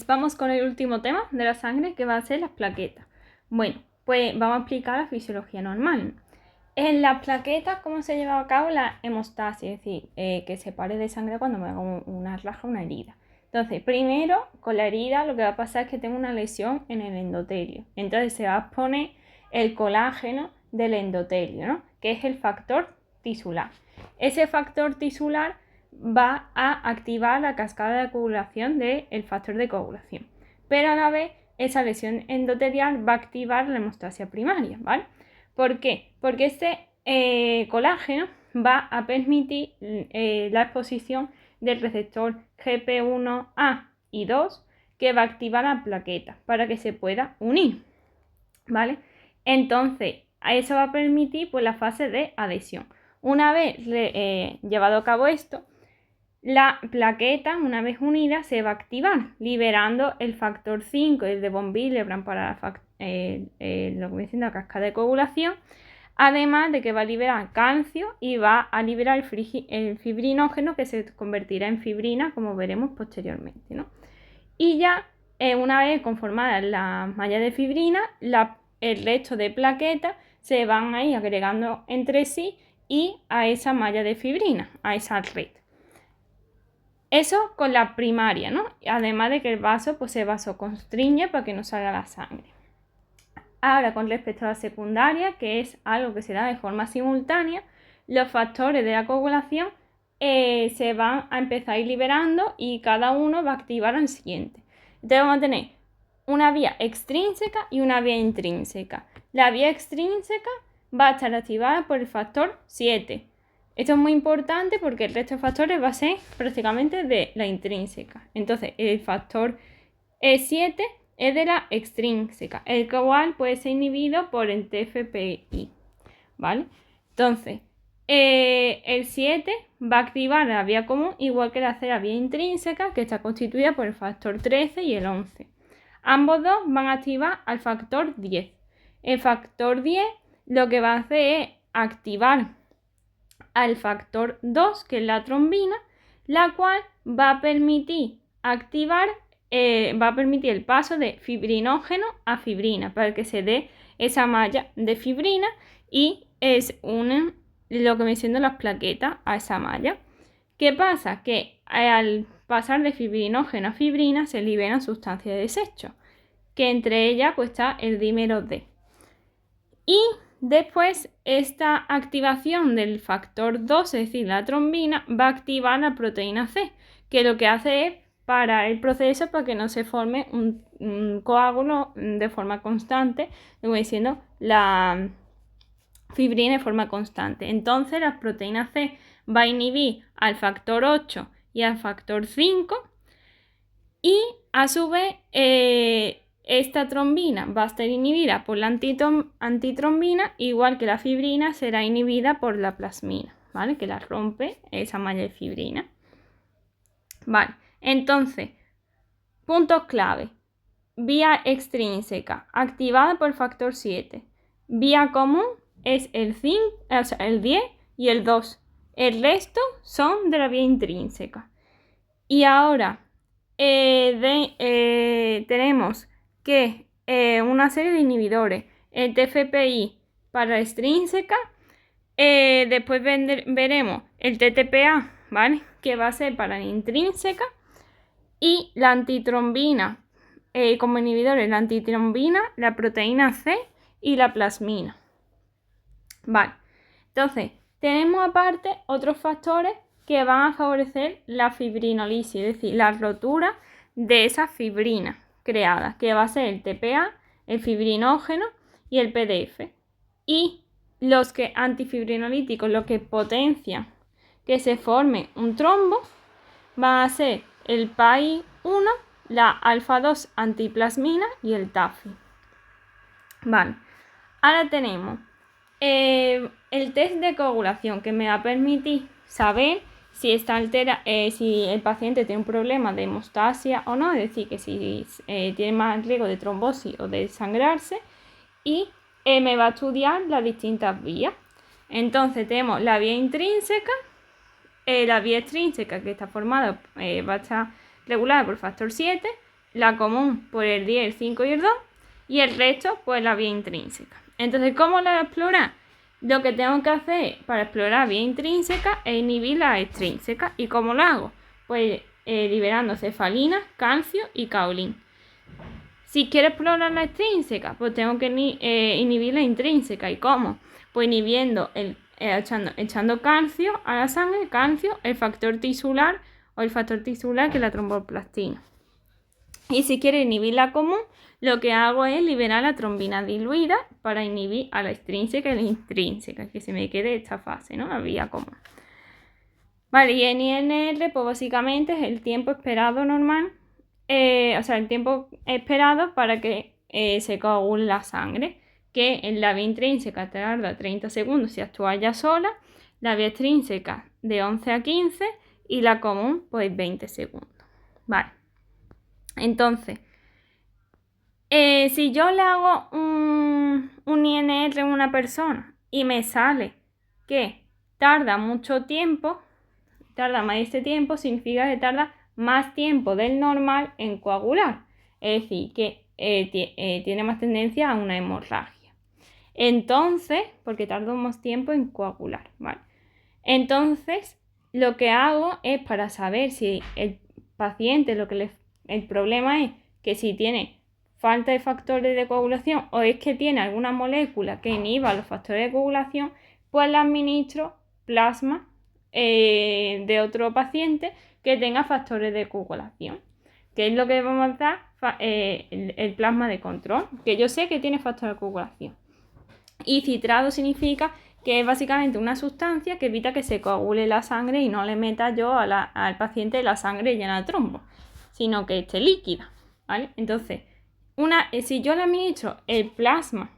Vamos con el último tema de la sangre, que va a ser las plaquetas. Bueno, pues vamos a explicar la fisiología normal. En las plaquetas, ¿cómo se lleva a cabo la hemostasis? Es decir, que se pare de sangre cuando me hago una raja, una herida. Entonces, primero, con la herida lo que va a pasar es que tengo una lesión en el endotelio. Entonces se va a exponer el colágeno del endotelio, ¿no? Que es el factor tisular. Ese factor tisular va a activar la cascada de coagulación del factor de coagulación. Pero a la vez, esa lesión endotelial va a activar la hemostasia primaria, ¿vale? ¿Por qué? Porque este colágeno va a permitir la exposición del receptor GP1A y 2, que va a activar la plaqueta para que se pueda unir, ¿vale? Entonces, eso va a permitir pues, la fase de adhesión. Una vez llevado a cabo esto, la plaqueta, una vez unida, se va a activar, liberando el factor 5, el de von Willebrand para lo que viene siendo la cascada de coagulación, además de que va a liberar calcio y va a liberar el fibrinógeno, que se convertirá en fibrina, como veremos posteriormente, ¿no? Y ya, una vez conformadas las mallas de fibrina, el resto de plaquetas se van a ir agregando entre sí y a esa malla de fibrina, a esa red. Eso con la primaria, ¿no? Además de que el vaso pues, se vasoconstriñe para que no salga la sangre. Ahora, con respecto a la secundaria, que es algo que se da de forma simultánea, los factores de la coagulación se van a empezar a ir liberando y cada uno va a activar al siguiente. Entonces vamos a tener una vía extrínseca y una vía intrínseca. La vía extrínseca va a estar activada por el factor 7. Esto es muy importante porque el resto de factores va a ser prácticamente de la intrínseca. Entonces, el factor 7 es de la extrínseca, el cual puede ser inhibido por el TFPI, ¿vale? Entonces, el 7 va a activar la vía común, igual que la vía intrínseca, que está constituida por el factor 13 y el 11. Ambos dos van a activar al factor 10. El factor 10 lo que va a hacer es activar al factor 2, que es la trombina, la cual va a permitir el paso de fibrinógeno a fibrina para que se dé esa malla de fibrina y unen lo que me siendo las plaquetas a esa malla. ¿Qué pasa? Que al pasar de fibrinógeno a fibrina se liberan sustancias de desecho, que entre ellas pues, está el dímero D. Y después, esta activación del factor 2, es decir, la trombina, va a activar la proteína C, que lo que hace es parar el proceso para que no se forme un coágulo de forma constante, como diciendo la fibrina de forma constante. Entonces, la proteína C va a inhibir al factor 8 y al factor 5 y a su vez esta trombina va a estar inhibida por la antitrombina, igual que la fibrina será inhibida por la plasmina, ¿vale? Que la rompe esa malla de fibrina. Vale, entonces, puntos clave. Vía extrínseca, activada por el factor 7. Vía común es el 10 y el 2. El resto son de la vía intrínseca. Y ahora tenemos que una serie de inhibidores, el TFPI para la extrínseca, después veremos el TTPA, ¿vale? Que va a ser para la intrínseca, y la antitrombina, como inhibidores, la antitrombina, la proteína C y la plasmina, ¿vale? Entonces, tenemos aparte otros factores que van a favorecer la fibrinolisis, es decir, la rotura de esa fibrina creada, que va a ser el TPA, el fibrinógeno y el PDF. Y los que antifibrinolíticos, los que potencian que se forme un trombo, van a ser el PAI-1, la alfa-2 antiplasmina y el TAFI. Vale, ahora tenemos el test de coagulación, que me va a permitir saber si si el paciente tiene un problema de hemostasia o no, es decir, que si tiene más riesgo de trombosis o de desangrarse, y me va a estudiar las distintas vías. Entonces tenemos la vía intrínseca, la vía extrínseca, que está formada, va a estar regulada por el factor 7, la común por el 10, el 5 y el 2, y el resto pues la vía intrínseca. Entonces, ¿cómo la voy a explorar? Lo que tengo que hacer para explorar vía intrínseca es inhibir la extrínseca. ¿Y cómo lo hago? Pues liberando cefalina, calcio y caolín. Si quiero explorar la extrínseca, pues tengo que inhibir la intrínseca. ¿Y cómo? Pues inhibiendo, echando calcio a la sangre, calcio, el factor tisular o el factor tisular que es la tromboplastina. Y si quiero inhibir la común, lo que hago es liberar la trombina diluida para inhibir a la extrínseca y la intrínseca, que se me quede esta fase, ¿no? La vía común. Vale, y NR, pues básicamente es el tiempo esperado normal, el tiempo esperado para que se coagule la sangre, que en la vía intrínseca tarda 30 segundos si actúa ya sola, la vía extrínseca de 11 a 15 y la común pues 20 segundos. Vale. Entonces, si yo le hago un INR a una persona y me sale que tarda mucho tiempo, tarda más de este tiempo, significa que tarda más tiempo del normal en coagular. Es decir, que tiene más tendencia a una hemorragia. Entonces, porque tarda más tiempo en coagular, ¿vale? Entonces, lo que hago es para saber si el paciente, el problema es que si tiene falta de factores de coagulación o es que tiene alguna molécula que inhiba los factores de coagulación, pues le administro plasma de otro paciente que tenga factores de coagulación, que es lo que vamos a dar el plasma de control, que yo sé que tiene factores de coagulación. Y citrado significa que es básicamente una sustancia que evita que se coagule la sangre y no le meta yo al paciente la sangre llena de trombo, sino que esté líquida, ¿vale? Entonces, si yo le administro el plasma,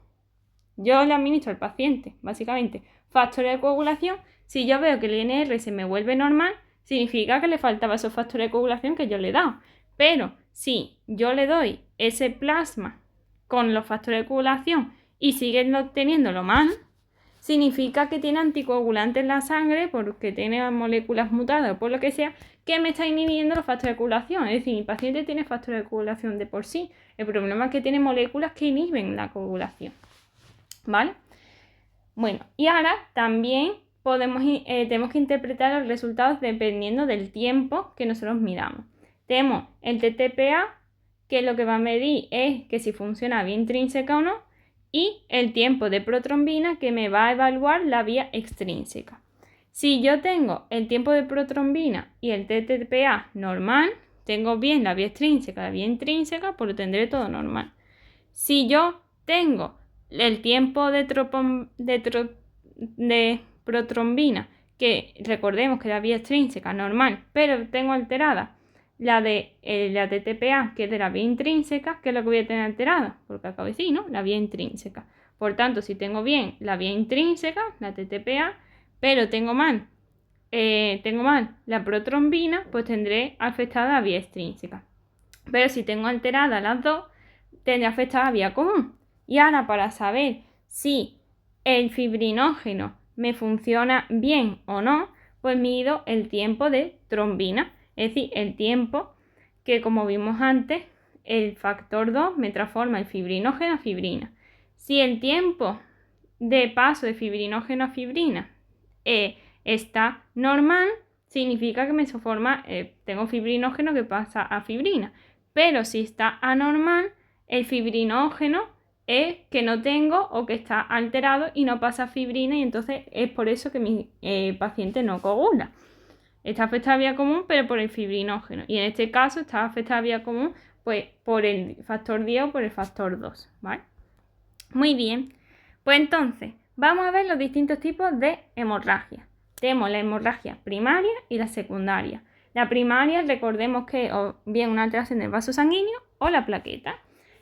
yo le administro al paciente, básicamente, factores de coagulación, si yo veo que el INR se me vuelve normal, significa que le faltaba esos factores de coagulación que yo le he dado. Pero si yo le doy ese plasma con los factores de coagulación y siguen teniéndolo mal, significa que tiene anticoagulantes en la sangre porque tiene moléculas mutadas o por lo que sea que me está inhibiendo los factores de coagulación. Es decir, mi paciente tiene factores de coagulación de por sí. El problema es que tiene moléculas que inhiben la coagulación. ¿Vale? Bueno, y ahora también tenemos que interpretar los resultados dependiendo del tiempo que nosotros midamos. Tenemos el TTPA, que lo que va a medir es que si funciona vía intrínseca o no, y el tiempo de protrombina, que me va a evaluar la vía extrínseca. Si yo tengo el tiempo de protrombina y el TTPA normal, tengo bien la vía extrínseca, la vía intrínseca, pues lo tendré todo normal. Si yo tengo el tiempo de protrombina, que recordemos que la vía extrínseca normal, pero tengo alterada la TTPA, que es de la vía intrínseca, que es lo que voy a tener alterada, porque acabo de decir, ¿no? La vía intrínseca. Por tanto, si tengo bien la vía intrínseca, la TTPA, pero tengo mal la protrombina, pues tendré afectada la vía extrínseca. Pero si tengo alterada las dos, tendré afectada la vía común. Y ahora, para saber si el fibrinógeno me funciona bien o no, pues mido el tiempo de trombina. Es decir, el tiempo que, como vimos antes, el factor 2 me transforma el fibrinógeno a fibrina. Si el tiempo de paso de fibrinógeno a fibrina está normal, significa que me forma, tengo fibrinógeno que pasa a fibrina. Pero si está anormal, el fibrinógeno es que no tengo o que está alterado y no pasa a fibrina, y entonces es por eso que mi paciente no coagula. Está afectada a vía común, pero por el fibrinógeno. Y en este caso está afectada a vía común pues, por el factor 10 o por el factor 2. ¿Vale? Muy bien. Pues entonces, vamos a ver los distintos tipos de hemorragia. Tenemos la hemorragia primaria y la secundaria. La primaria, recordemos que o bien una alteración del vaso sanguíneo o la plaqueta.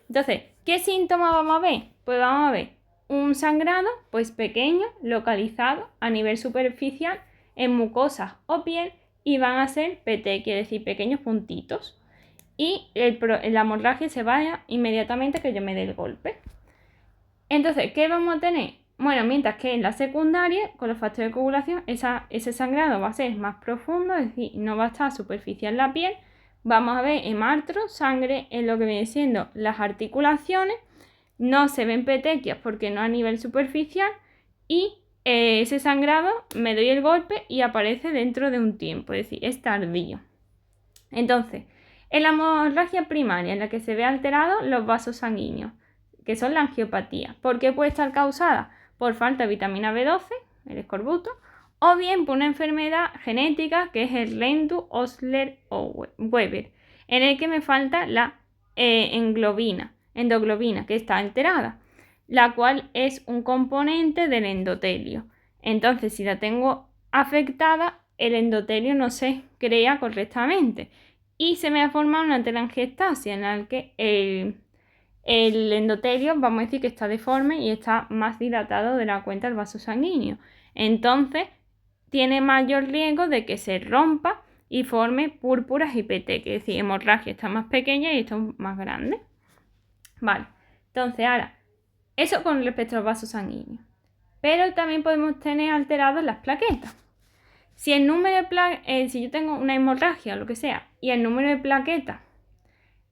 Entonces, ¿qué síntomas vamos a ver? Pues vamos a ver un sangrado pues pequeño, localizado a nivel superficial, en mucosas o piel, y van a ser PT, quiere decir pequeños puntitos, y la hemorragia se vaya inmediatamente que yo me dé el golpe. Entonces, ¿qué vamos a tener? Bueno, mientras que en la secundaria, con los factores de coagulación, ese sangrado va a ser más profundo, es decir, no va a estar superficial la piel, vamos a ver hemartro, sangre en lo que viene siendo las articulaciones, no se ven petequias porque no a nivel superficial y ese sangrado me doy el golpe y aparece dentro de un tiempo, es decir, es tardío. Entonces, en la hemorragia primaria en la que se ve alterados los vasos sanguíneos, que son la angiopatía, ¿por qué puede estar causada? Por falta de vitamina B12, el escorbuto, o bien por una enfermedad genética que es el Lendu-Osler-Weber, en el que me falta la endoglobina, que está alterada, la cual es un componente del endotelio. Entonces, si la tengo afectada, el endotelio no se crea correctamente y se me ha formado una telangiectasia en la que el endotelio, vamos a decir que está deforme y está más dilatado de la cuenta del vaso sanguíneo. Entonces, tiene mayor riesgo de que se rompa y forme púrpuras y petequias, es decir, hemorragia está más pequeña y esto es más grande. Vale, entonces ahora, eso con respecto al vaso sanguíneo. Pero también podemos tener alteradas las plaquetas. Si el número de si yo tengo una hemorragia o lo que sea y el número de plaquetas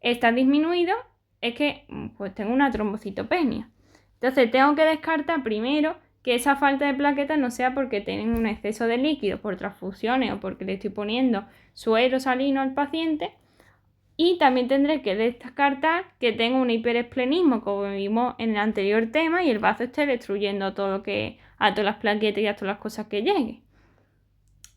está disminuido, es que pues tengo una trombocitopenia. Entonces tengo que descartar primero que esa falta de plaquetas no sea porque tienen un exceso de líquido por transfusiones o porque le estoy poniendo suero salino al paciente. Y también tendré que descartar que tengo un hiperesplenismo, como vimos en el anterior tema, y el vaso esté destruyendo a todas las plaquetas y a todas las cosas que lleguen.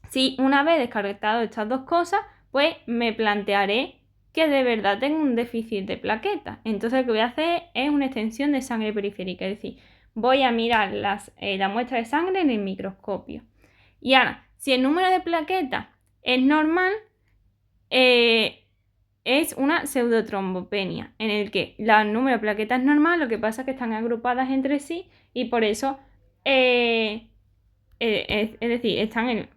Si una vez descartado estas dos cosas, pues me plantearé que de verdad tengo un déficit de plaquetas. Entonces lo que voy a hacer es una extensión de sangre periférica, es decir, voy a mirar la muestra de sangre en el microscopio. Y ahora, si el número de plaquetas es normal, es una pseudotrombopenia, en el que el número de plaquetas es normal, lo que pasa es que están agrupadas entre sí y por eso, es decir, están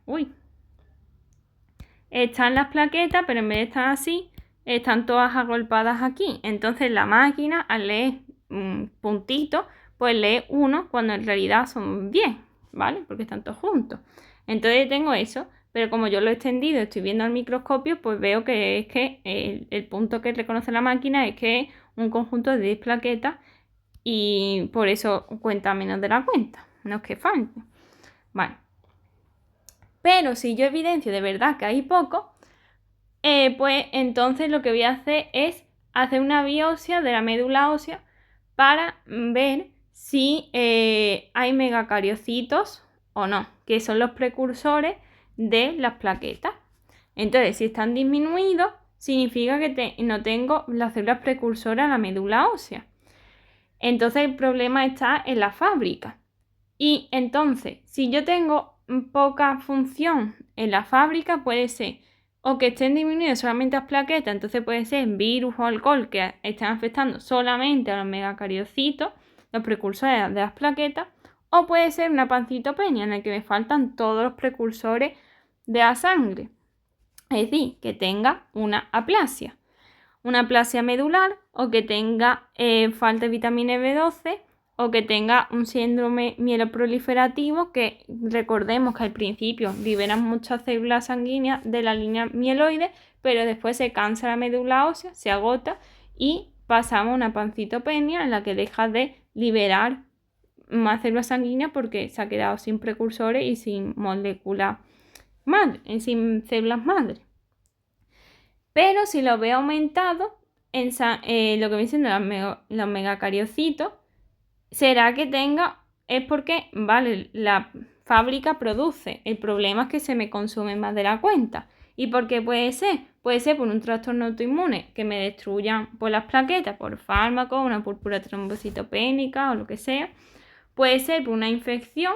las plaquetas, pero en vez de estar así, están todas agolpadas aquí. Entonces la máquina, al leer puntitos, pues lee 1 cuando en realidad son 10, ¿vale? Porque están todos juntos. Entonces tengo eso, pero como yo lo he extendido, estoy viendo al microscopio, pues veo que es que el punto que reconoce la máquina es que es un conjunto de 10 plaquetas y por eso cuenta menos de la cuenta, no es que falte. Vale. Pero si yo evidencio de verdad que hay poco, pues entonces lo que voy a hacer es hacer una biopsia de la médula ósea para ver si hay megacariocitos o no, que son los precursores de las plaquetas. Entonces, si están disminuidos, significa que no tengo las células precursoras a la médula ósea. Entonces el problema está en la fábrica. Y entonces, si yo tengo poca función en la fábrica, puede ser o que estén disminuyendo solamente las plaquetas, entonces puede ser virus o alcohol que estén afectando solamente a los megacariocitos, los precursores de las plaquetas, o puede ser una pancitopenia en la que me faltan todos los precursores de la sangre. Es decir, que tenga una aplasia medular o que tenga falta de vitamina B12 o que tenga un síndrome mieloproliferativo que recordemos que al principio liberan muchas células sanguíneas de la línea mieloide, pero después se cansa la médula ósea, se agota y pasamos a una pancitopenia en la que deja de liberar más células sanguíneas porque se ha quedado sin precursores y sin moléculas madre, sin células madre. Pero si lo veo aumentado, lo que me dicen los megacariocitos, será que es porque, vale, la fábrica produce, el problema es que se me consume más de la cuenta. ¿Y por qué puede ser? Puede ser por un trastorno autoinmune que me destruyan por las plaquetas, por fármacos, una púrpura trombocitopénica o lo que sea. Puede ser por una infección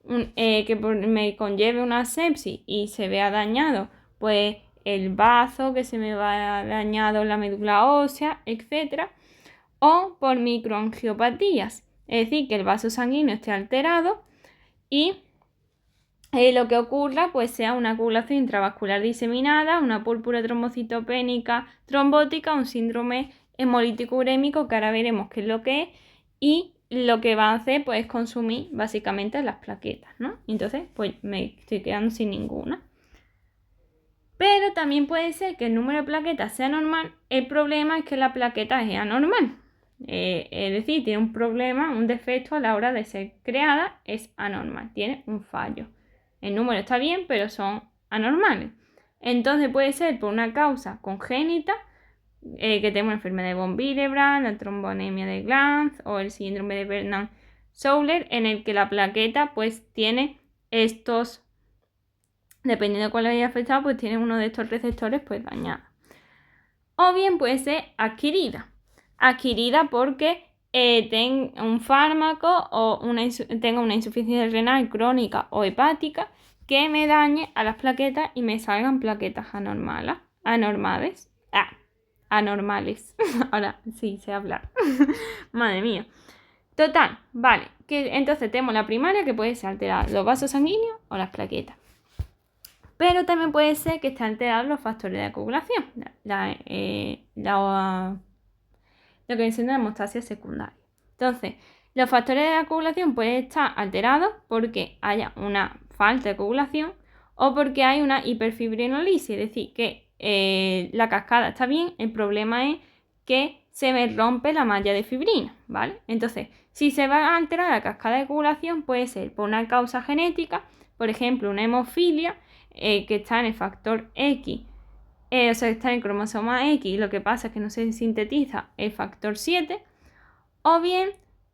que me conlleve una sepsis y se vea dañado, pues el bazo, que se me va dañado la médula ósea, etc. O por microangiopatías, es decir, que el vaso sanguíneo esté alterado y lo que ocurra pues sea una coagulación intravascular diseminada, una púrpura trombocitopénica trombótica, un síndrome hemolítico urémico, que ahora veremos qué es lo que es, y lo que va a hacer pues es consumir básicamente las plaquetas, ¿no? Entonces pues me estoy quedando sin ninguna. Pero también puede ser que el número de plaquetas sea normal. El problema es que la plaqueta es anormal. Es decir, tiene un problema, un defecto a la hora de ser creada, es anormal, tiene un fallo. El número está bien, pero son anormales. Entonces puede ser por una causa congénita, que tenemos la enfermedad de von Willebrand, la trombonemia de Glanz o el síndrome de Bernard-Schouler, en el que la plaqueta pues tiene estos, dependiendo de cuál haya afectado, pues tiene uno de estos receptores pues dañado. O bien puede ser adquirida porque tenga un fármaco o tenga una insuficiencia renal crónica o hepática que me dañe a las plaquetas y me salgan plaquetas anormales. Ahora sí sé hablar. Madre mía. Total, vale. Que entonces tenemos la primaria, que puede ser alterada los vasos sanguíneos o las plaquetas. Pero también puede ser que estén alterados los factores de coagulación. Lo que viene la hemostasia secundaria. Entonces, los factores de coagulación pueden estar alterados porque haya una falta de coagulación o porque hay una hiperfibrinolisis, es decir, que la cascada está bien, el problema es que se me rompe la malla de fibrina, ¿vale? Entonces, si se va a alterar la cascada de coagulación, puede ser por una causa genética, por ejemplo, una hemofilia que está en el factor X, o sea, está en el cromosoma X, lo que pasa es que no se sintetiza el factor 7, o bien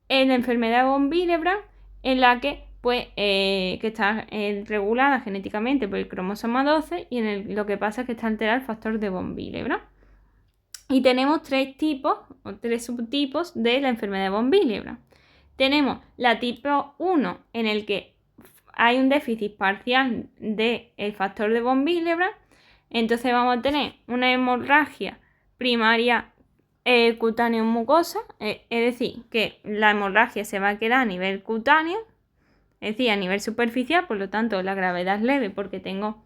en la enfermedad de von Willebrand, en la que pues que está regulada genéticamente por el cromosoma 12 y lo que pasa es que está alterado el factor de von Willebrand. Y tenemos tres tipos o tres subtipos de la enfermedad de von Willebrand. Tenemos la tipo 1, en el que hay un déficit parcial del factor de von Willebrand. Entonces vamos a tener una hemorragia primaria cutáneo mucosa, es decir, que la hemorragia se va a quedar a nivel cutáneo, es decir, a nivel superficial, por lo tanto la gravedad es leve porque tengo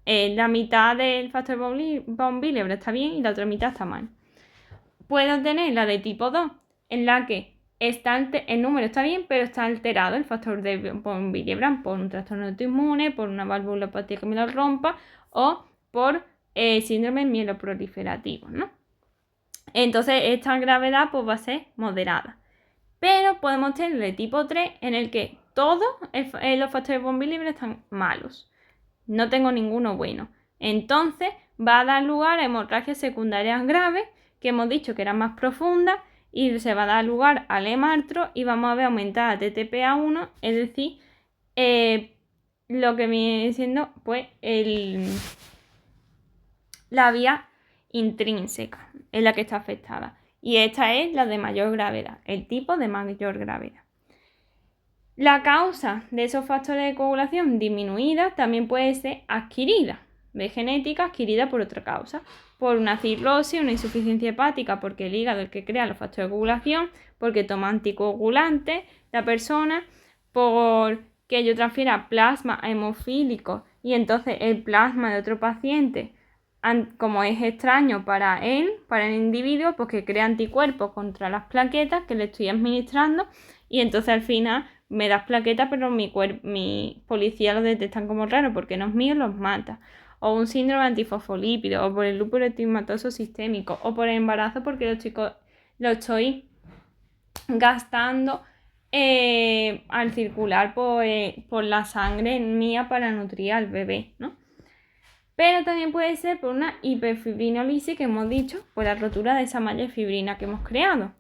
la mitad del factor von Willebrand está bien y la otra mitad está mal. Puedo tener la de tipo 2, en la que el número está bien, pero está alterado el factor de von Willebrand por un trastorno autoinmune, por una valvulopatía que me lo rompa o por síndrome mieloproliferativo, ¿no? Entonces esta gravedad pues va a ser moderada. Pero podemos tener el de tipo 3 en el que todos los factores von Willebrand están malos. No tengo ninguno bueno. Entonces va a dar lugar a hemorragias secundarias graves, que hemos dicho que eran más profundas, y se va a dar lugar al hemartro y vamos a ver aumentada TTPA1, es decir, lo que viene siendo pues la vía intrínseca es la que está afectada. Y esta es la de mayor gravedad, el tipo de mayor gravedad. La causa de esos factores de coagulación disminuida también puede ser adquirida, de genética adquirida por otra causa, por una cirrosis, una insuficiencia hepática, porque el hígado es el que crea los factores de coagulación, porque toma anticoagulantes la persona, por que yo transfiera plasma a hemofílico y entonces el plasma de otro paciente, como es extraño para el individuo, pues que crea anticuerpos contra las plaquetas que le estoy administrando y entonces al final me das plaquetas, pero mi policía los detectan como raro porque no es mío, los mata. O un síndrome antifosfolípido, o por el lúpulo eritematoso sistémico, o por el embarazo porque lo estoy gastando al circular por la sangre mía para nutrir al bebé, ¿no? Pero también puede ser por una hiperfibrinolisis que hemos dicho, por la rotura de esa malla de fibrina que hemos creado.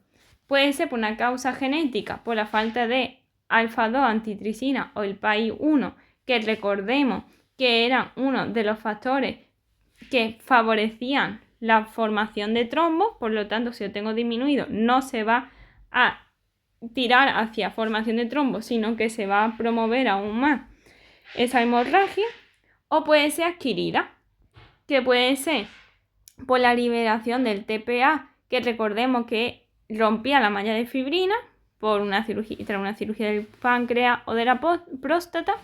Puede ser por una causa genética, por la falta de alfa-2 antitricina o el PAI-1, que recordemos que eran uno de los factores que favorecían la formación de trombos, por lo tanto, si lo tengo disminuido, no se va a tirar hacia formación de trombos, sino que se va a promover aún más esa hemorragia. O puede ser adquirida, que puede ser por la liberación del TPA, que recordemos que rompía la malla de fibrina por una cirugía, tras una cirugía del páncreas o de la próstata,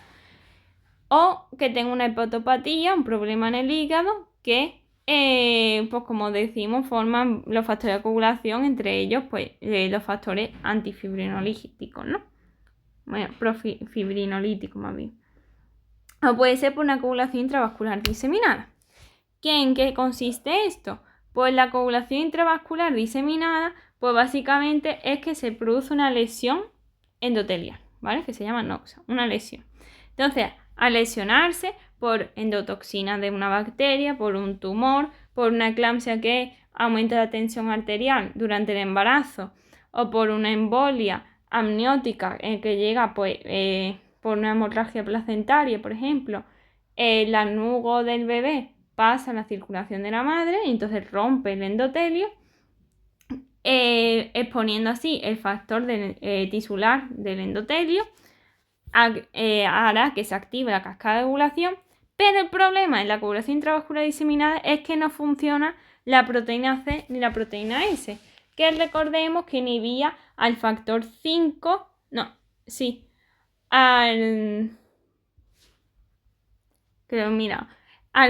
o que tenga una hepatopatía, un problema en el hígado, que pues como decimos, forman los factores de coagulación, entre ellos pues los factores antifibrinolíticos, ¿no? Bueno, profibrinolíticos más bien. O puede ser por una coagulación intravascular diseminada. ¿En qué consiste esto? Pues la coagulación intravascular diseminada, pues básicamente es que se produce una lesión endotelial, ¿vale? Que se llama noxa, una lesión. Entonces, al lesionarse por endotoxina de una bacteria, por un tumor, por una eclampsia que aumenta la tensión arterial durante el embarazo o por una embolia amniótica que llega pues, por una hemorragia placentaria, por ejemplo, el lanugo del bebé pasa a la circulación de la madre y entonces rompe el endotelio, exponiendo así el factor tisular del endotelio, hará que se active la cascada de coagulación, pero el problema en la coagulación intravascular diseminada es que no funciona la proteína C ni la proteína S, que recordemos que inhibía al factor 5, al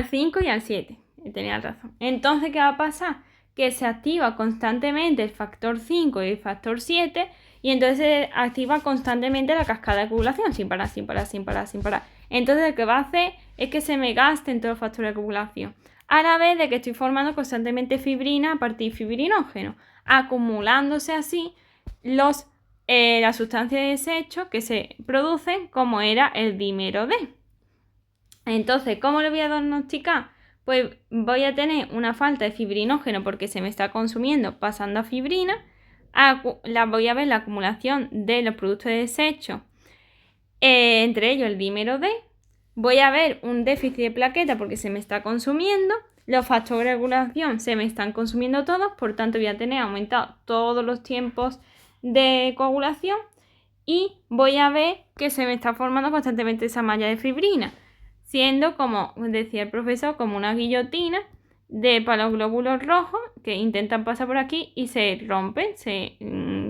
5 y al 7, tenía razón. Entonces, ¿qué va a pasar? Que se activa constantemente el factor 5 y el factor 7 y entonces se activa constantemente la cascada de coagulación sin parar. Entonces lo que va a hacer es que se me gasten todos los factores de coagulación, a la vez de que estoy formando constantemente fibrina a partir de fibrinógeno, acumulándose así las sustancias de desecho que se producen, como era el dímero D. Entonces, ¿cómo lo voy a diagnosticar? Pues voy a tener una falta de fibrinógeno porque se me está consumiendo pasando a fibrina. Voy a ver la acumulación de los productos de desecho, entre ellos el dímero D. Voy a ver un déficit de plaqueta porque se me está consumiendo. Los factores de coagulación se me están consumiendo todos, por tanto voy a tener aumentado todos los tiempos de coagulación y voy a ver que se me está formando constantemente esa malla de fibrina, siendo, como decía el profesor, como una guillotina para los glóbulos rojos que intentan pasar por aquí y se rompen, se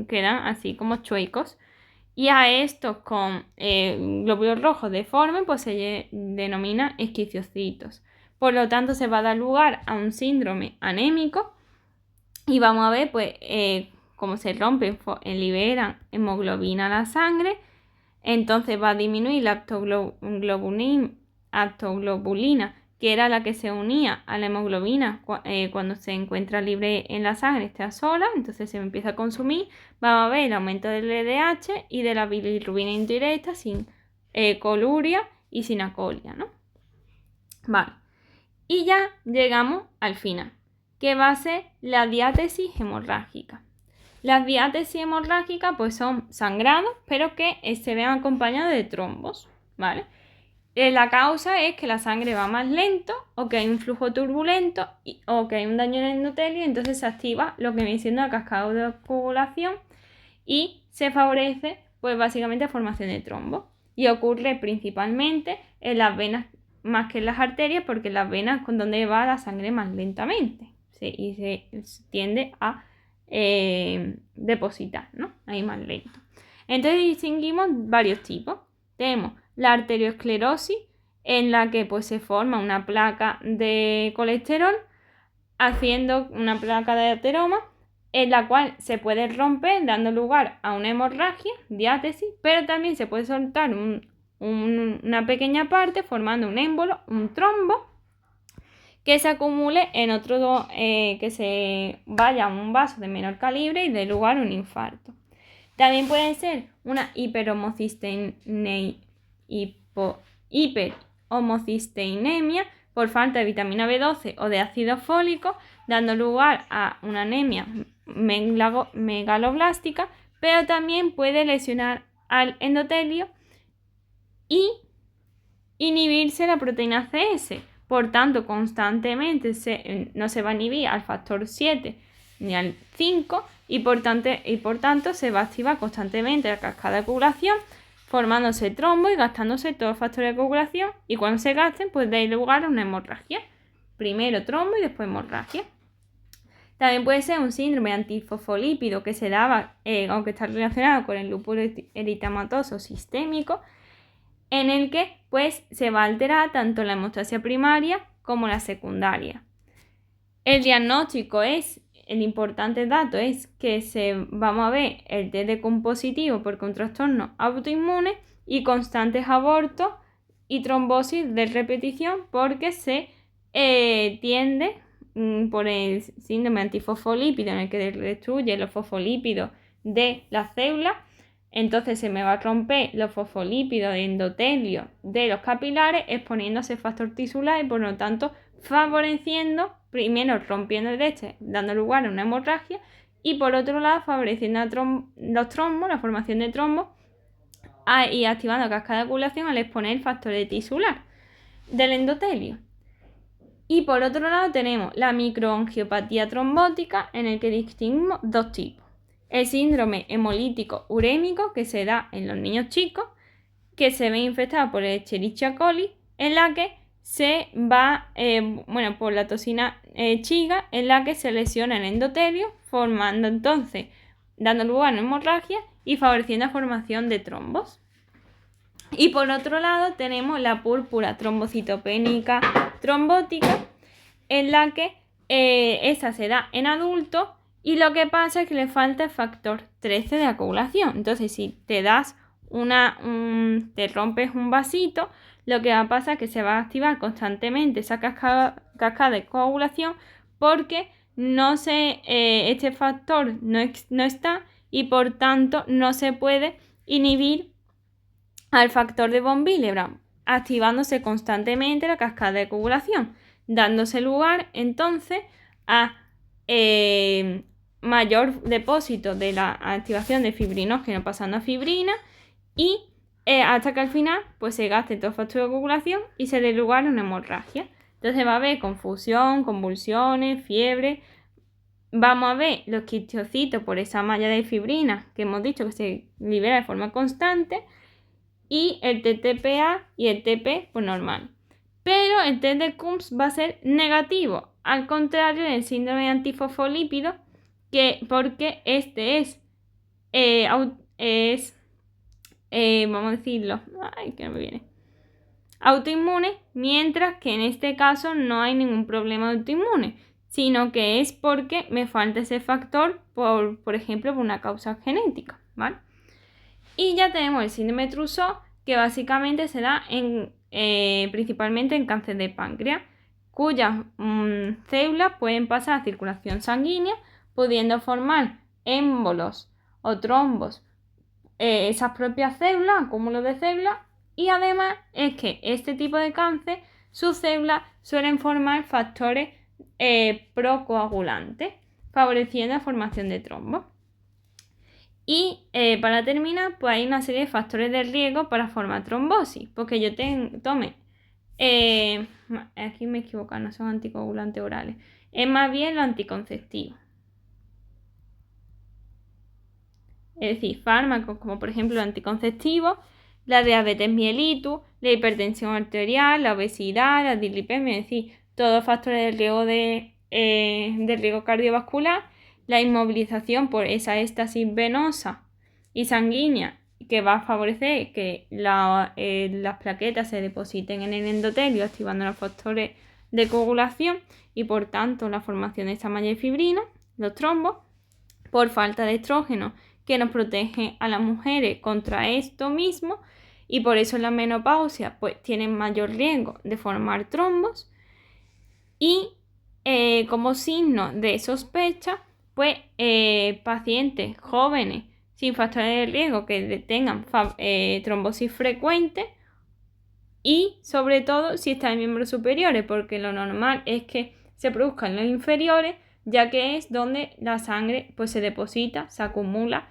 quedan así como chuecos. Y a estos con glóbulos rojos deformes pues se denomina esquiciocitos. Por lo tanto, se va a dar lugar a un síndrome anémico y vamos a ver pues cómo se rompen, liberan hemoglobina a la sangre. Entonces va a disminuir la aptoglobulina, que era la que se unía a la hemoglobina cuando se encuentra libre en la sangre, está sola, entonces se empieza a consumir. Vamos a ver el aumento del LDH y de la bilirrubina indirecta sin coluria y sin acolia, ¿no? Vale. Y ya llegamos al final, que va a ser la diátesis hemorrágica. Las diátesis hemorrágicas pues son sangrados, pero que se ven acompañados de trombos, ¿vale? La causa es que la sangre va más lento o que hay un flujo turbulento o que hay un daño en el endotelio, entonces se activa lo que viene siendo la cascada de coagulación y se favorece pues básicamente la formación de trombos. Y ocurre principalmente en las venas más que en las arterias, porque en las venas con donde va la sangre más lentamente y se tiende a depositar, ¿no? Ahí más lento. Entonces distinguimos varios tipos. Tenemos la arteriosclerosis, en la que pues se forma una placa de colesterol haciendo una placa de ateroma, en la cual se puede romper dando lugar a una hemorragia, diátesis, pero también se puede soltar una pequeña parte formando un émbolo, un trombo, que se acumule en otro, que se vaya a un vaso de menor calibre y dé lugar a un infarto. También puede ser una hiperhomocisteinemia por falta de vitamina B12 o de ácido fólico, dando lugar a una anemia megaloblástica, pero también puede lesionar al endotelio y inhibirse la proteína CS. Por tanto, constantemente no se va a inhibir al factor 7 ni al 5 y por tanto se va a activar constantemente la cascada de coagulación, formándose trombo y gastándose todos los factores de coagulación, y cuando se gasten pues da lugar a una hemorragia. Primero trombo y después hemorragia. También puede ser un síndrome antifosfolípido que se daba, aunque está relacionado con el lúpulo eritematoso sistémico, en el que pues se va a alterar tanto la hemostasia primaria como la secundaria. El diagnóstico el importante dato es que vamos a ver el TDC positivo porque un trastorno autoinmune y constantes abortos y trombosis de repetición porque se tiende por el síndrome antifosfolípido, en el que destruye los fosfolípidos de la célula. Entonces se me va a romper los fosfolípidos de endotelio de los capilares, exponiendo ese factor tisular y por lo tanto favoreciendo, primero rompiendo el este, dando lugar a una hemorragia, y por otro lado favoreciendo los trombos, la formación de trombos, y activando cascada de coagulación al exponer el factor tisular del endotelio. Y por otro lado tenemos la microangiopatía trombótica, en el que distinguimos dos tipos. El síndrome hemolítico urémico, que se da en los niños chicos, que se ve infectado por el Escherichia coli, en la que se va, por la toxina chiga, en la que se lesiona el endotelio, formando entonces, dando lugar a hemorragia y favoreciendo la formación de trombos. Y por otro lado tenemos la púrpura trombocitopénica trombótica, en la que esa se da en adultos y lo que pasa es que le falta el factor 13 de la coagulación. Entonces, si te das te rompes un vasito, lo que va a pasar es que se va a activar constantemente esa cascada de coagulación porque este factor no está y por tanto no se puede inhibir al factor de von Willebrand, activándose constantemente la cascada de coagulación, dándose lugar entonces a mayor depósito de la activación de fibrinógeno pasando a fibrina y hasta que al final pues se gaste todo el factor de coagulación y se dé lugar a una hemorragia. Entonces va a haber confusión, convulsiones, fiebre. Vamos a ver los quistocitos por esa malla de fibrina que hemos dicho que se libera de forma constante, y el TTPA y el TP pues normal. Pero el test de Coombs va a ser negativo, al contrario del síndrome antifosfolípido, porque este vamos a decirlo, que no me viene, autoinmune, mientras que en este caso no hay ningún problema autoinmune, sino que es porque me falta ese factor, por ejemplo, por una causa genética, ¿vale? Y ya tenemos el síndrome de Trousseau, que básicamente se da principalmente en cáncer de páncreas, cuyas células pueden pasar a circulación sanguínea, pudiendo formar émbolos o trombos, esas propias células, acúmulos de células, y además es que este tipo de cáncer, sus células suelen formar factores procoagulantes, favoreciendo la formación de trombos. Y para terminar, pues hay una serie de factores de riesgo para formar trombosis, porque yo tome, aquí me he equivocado, no son anticoagulantes orales, es más bien lo anticonceptivo. Es decir, fármacos como por ejemplo el anticonceptivo, la diabetes mellitus, la hipertensión arterial, la obesidad, la dislipemia, es decir, todos factores de riesgo de riesgo cardiovascular, la inmovilización por esa éstasis venosa y sanguínea que va a favorecer que las plaquetas se depositen en el endotelio, activando los factores de coagulación y por tanto la formación de esta malla de fibrina, los trombos, por falta de estrógeno que nos protege a las mujeres contra esto mismo, y por eso en la menopausia pues tienen mayor riesgo de formar trombos. Y como signo de sospecha, pues pacientes jóvenes sin factores de riesgo que tengan trombosis frecuente, y sobre todo si están en miembros superiores, porque lo normal es que se produzcan en los inferiores, ya que es donde la sangre pues se deposita, se acumula,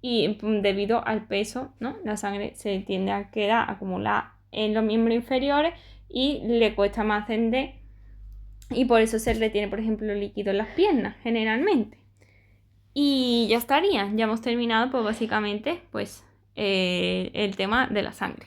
y debido al peso, ¿no?, la sangre se tiende a quedar acumulada en los miembros inferiores y le cuesta más ascender, y por eso se retiene, por ejemplo, líquido en las piernas generalmente. Y ya estaría, ya hemos terminado pues básicamente pues el tema de la sangre.